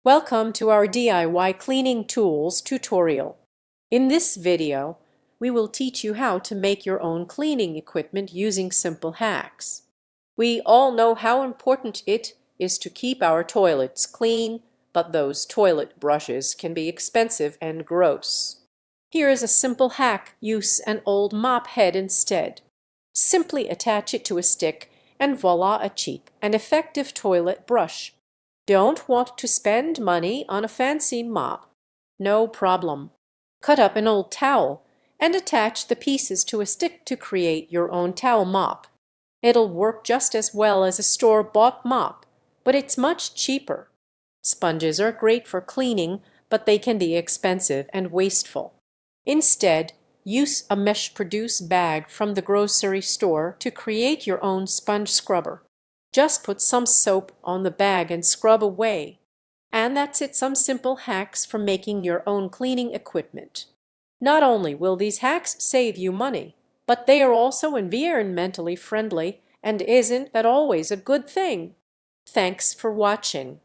Welcome to our DIY cleaning tools tutorial. In this video, we will teach you how to make your own cleaning equipment using simple hacks. We all know how important it is to keep our toilets clean, but those toilet brushes can be expensive and gross. Here is a simple hack: use an old mop head instead. Simply attach it to a stick and voila, a cheap and effective toilet brush. Don't want to spend money on a fancy mop? No problem. Cut up an old towel and attach the pieces to a stick to create your own towel mop. It'll work just as well as a store-bought mop, but it's much cheaper. Sponges are great for cleaning, but they can be expensive and wasteful. Instead, use a mesh-produce bag from the grocery store to create your own sponge scrubber. Just put some soap on the bag and scrub away. And that's it, some simple hacks for making your own cleaning equipment. Not only will these hacks save you money, but they are also environmentally friendly, and isn't that always a good thing? Thanks for watching.